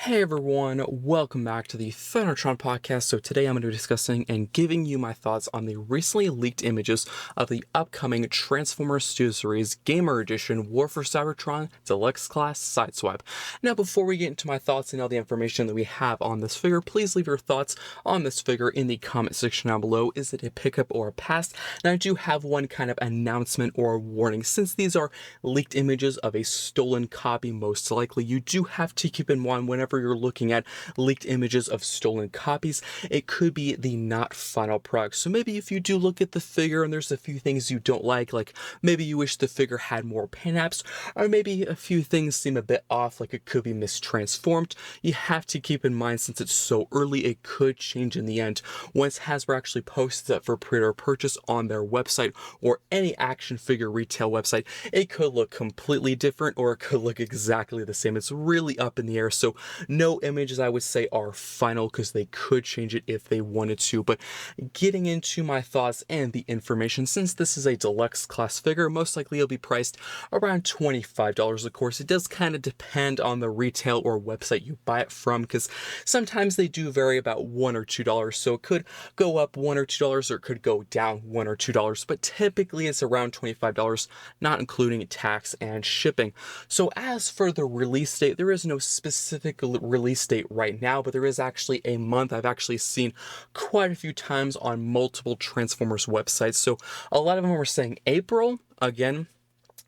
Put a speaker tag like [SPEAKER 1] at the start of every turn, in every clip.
[SPEAKER 1] Hey everyone, welcome back to the Thundertron podcast. So today I'm going to be discussing and giving you my thoughts on the recently leaked images of the upcoming Transformers Studio Series Gamer Edition War for Cybertron Deluxe Class Sideswipe. Now before we get into my thoughts and all the information that we have on this figure, please leave your thoughts on this figure in the comment section down below. Is it a pickup or a pass? And I do have one kind of announcement or warning. Since these are leaked images of a stolen copy, most likely, you do have to keep in mind whenever you're looking at leaked images of stolen copies, it could be the not final product. So maybe if you do look at the figure and there's a few things you don't like maybe you wish the figure had more pin-apps, or maybe a few things seem a bit off, like it could be mistransformed, you have to keep in mind, since it's so early, it could change in the end. Once Hasbro actually posts that for pre-order purchase on their website or any action figure retail website, it could look completely different or it could look exactly the same. It's really up in the air. So no images, I would say, are final because they could change it if they wanted to. But getting into my thoughts and the information, since this is a deluxe class figure, most likely it'll be priced around $25. Of course, it does kind of depend on the retail or website you buy it from, because sometimes they do vary about $1 or $2. So it could go up $1 or $2, or it could go down $1 or $2. But typically it's around $25, not including tax and shipping. So as for the release date, there is no specific release date right now, but there is actually a month. I've actually seen quite a few times on multiple Transformers websites. So a lot of them are saying April. Again,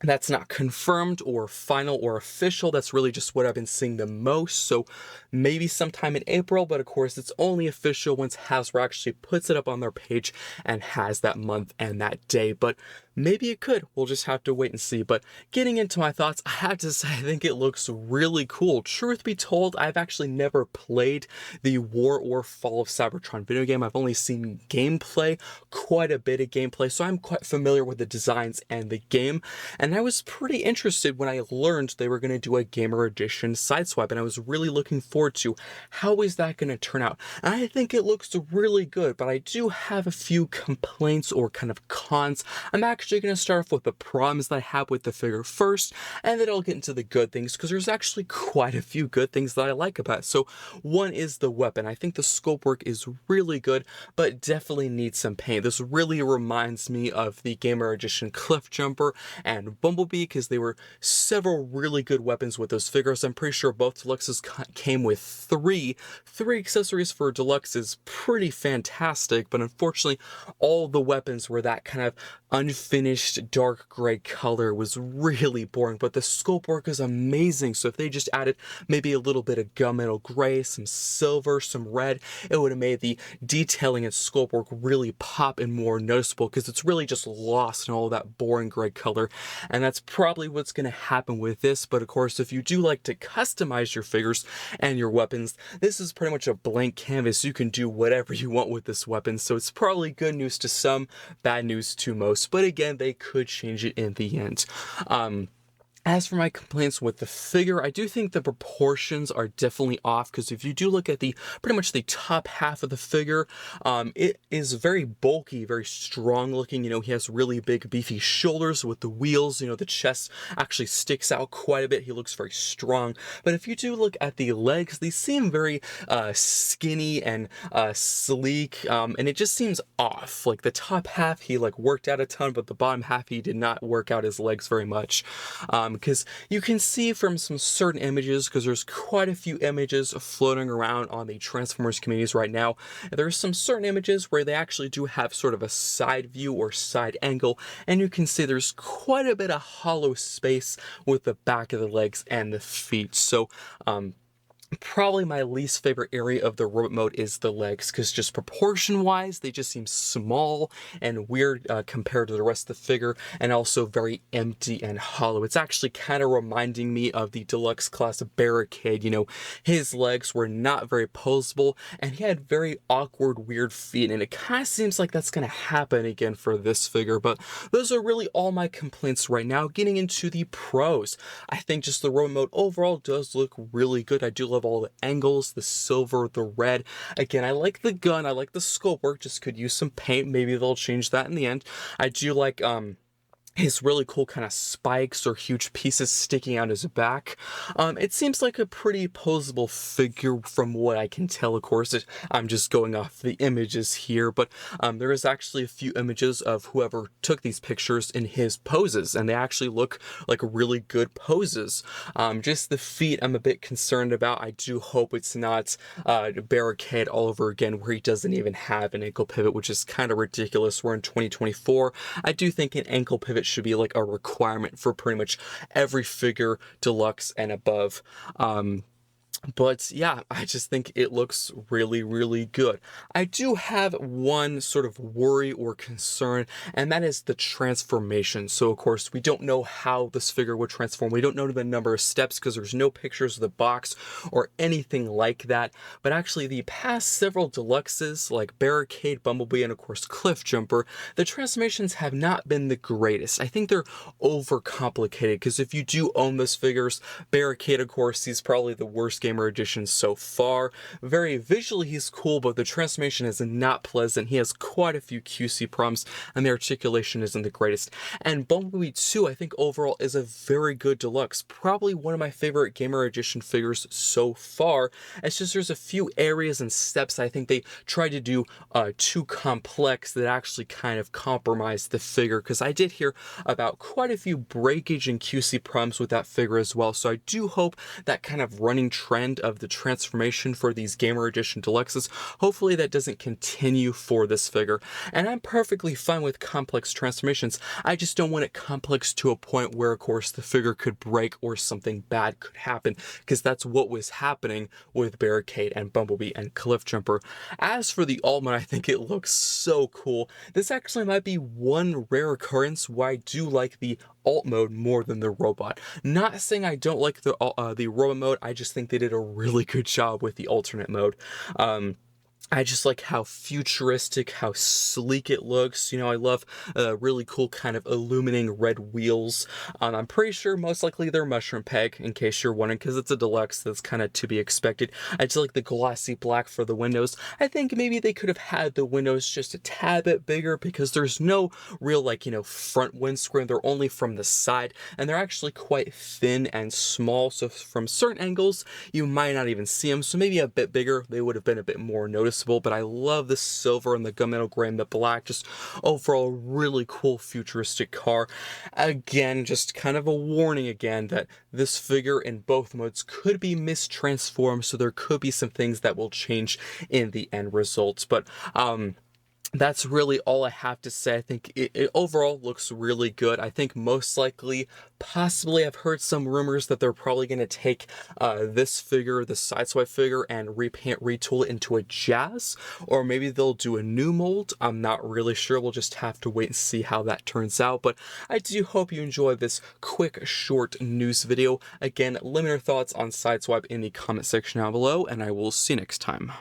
[SPEAKER 1] that's not confirmed or final or official. That's really just what I've been seeing the most. So maybe sometime in April, but of course it's only official once Hasbro actually puts it up on their page and has that month and that day. But maybe it could. We'll just have to wait and see. But getting into my thoughts, I have to say I think it looks really cool. Truth be told, I've actually never played the War or Fall of Cybertron video game. I've only seen gameplay, quite a bit of gameplay, so I'm quite familiar with the designs and the game. And I was pretty interested when I learned they were going to do a Gamer Edition Sideswipe, and I was really looking forward to how is that going to turn out. And I think it looks really good, but I do have a few complaints or kind of cons. I'm actually going to start off with the problems that I have with the figure first, and then I'll get into the good things, because there's actually quite a few good things that I like about it. So one is the weapon. I think the sculpt work is really good, but definitely needs some paint. This really reminds me of the Gamer Edition Cliff Jumper and Bumblebee, because they were several really good weapons with those figures. I'm pretty sure both Deluxes came with three accessories. For Deluxe is pretty fantastic, but unfortunately all the weapons were that kind of unfinished dark gray color. Was really boring, but the sculpt work is amazing. So if they just added maybe a little bit of gunmetal gray, some silver, some red, it would have made the detailing and sculpt work really pop and more noticeable, because it's really just lost in all that boring gray color. And that's probably what's going to happen with this. But of course, if you do like to customize your figures and your weapons, this is pretty much a blank canvas. You can do whatever you want with this weapon. So it's probably good news to some, bad news to most. But again, they could change it in the end. As for my complaints with the figure, I do think the proportions are definitely off, because if you do look at pretty much the top half of the figure, it is very bulky, very strong looking. He has really big beefy shoulders with the wheels. The chest actually sticks out quite a bit. He looks very strong. But if you do look at the legs, they seem very skinny and sleek, and it just seems off. Like the top half, he worked out a ton, but the bottom half, he did not work out his legs very much. Because you can see from some certain images, because there's quite a few images floating around on the Transformers communities right now, there's some certain images where they actually do have sort of a side view or side angle, and you can see there's quite a bit of hollow space with the back of the legs and the feet. So probably my least favorite area of the robot mode is the legs, because just proportion wise they just seem small and weird compared to the rest of the figure, and also very empty and hollow. It's actually kind of reminding me of the Deluxe class Barricade. His legs were not very posable, and he had very awkward, weird feet, and it kind of seems like that's going to happen again for this figure. But those are really all my complaints right now. Getting into the pros, I think just the robot mode overall does look really good. I do love all the angles, the silver, the red. Again, I like the gun, I like the sculpt work, just could use some paint. Maybe they'll change that in the end. I do like his really cool kind of spikes or huge pieces sticking out his back. It seems like a pretty posable figure from what I can tell, of course. I'm just going off the images here, but there is actually a few images of whoever took these pictures in his poses, and they actually look like really good poses. Just the feet I'm a bit concerned about. I do hope it's not Barricade all over again where he doesn't even have an ankle pivot, which is kind of ridiculous. We're in 2024. I do think an ankle pivot should be like a requirement for pretty much every figure, deluxe and above. But yeah, I just think it looks really, really good. I do have one sort of worry or concern, and that is the transformation. So of course, we don't know how this figure would transform. We don't know the number of steps because there's no pictures of the box or anything like that. But actually, the past several deluxes, like Barricade, Bumblebee, and of course Cliff Jumper, the transformations have not been the greatest. I think they're overcomplicated because if you do own those figures, Barricade, of course, he's probably the worst gamer edition so far. Very visually he's cool, but the transformation is not pleasant. He has quite a few QC problems and the articulation isn't the greatest. And Bumblebee 2 I think overall is a very good deluxe. Probably one of my favorite gamer edition figures so far. It's just there's a few areas and steps I think they tried to do too complex that actually kind of compromised the figure, because I did hear about quite a few breakage and QC problems with that figure as well. So I do hope that kind of running trend of the transformation for these gamer edition deluxes, hopefully that doesn't continue for this figure. And I'm perfectly fine with complex transformations. I just don't want it complex to a point where of course the figure could break or something bad could happen, because that's what was happening with Barricade and Bumblebee and Cliff Jumper. As for the Altman, I think it looks so cool. This actually might be one rare occurrence where I do like the alt mode more than the robot. Not saying I don't like the robot mode, I just think they did a really good job with the alternate mode. I just like how futuristic, how sleek it looks. You know, I love really cool kind of illuminating red wheels. I'm pretty sure most likely they're mushroom peg, in case you're wondering, because it's a deluxe, that's kind of to be expected. I just like the glossy black for the windows. I think maybe they could have had the windows just a tad bit bigger, because there's no real, like, you know, front windscreen. They're only from the side, and they're actually quite thin and small. So from certain angles, you might not even see them. So maybe a bit bigger, they would have been a bit more noticeable. But I love the silver and the gunmetal gray and the black. Just overall really cool futuristic car. Again, just kind of a warning again that this figure in both modes could be mistransformed, so there could be some things that will change in the end results. But that's really all I have to say. I think it overall looks really good. I think most likely, possibly, I've heard some rumors that they're probably going to take this figure, the Sideswipe figure, and repaint, retool it into a Jazz, or maybe they'll do a new mold. I'm not really sure. We'll just have to wait and see how that turns out. But I do hope you enjoyed this quick, short news video. Again, let me know your thoughts on Sideswipe in the comment section down below, and I will see you next time.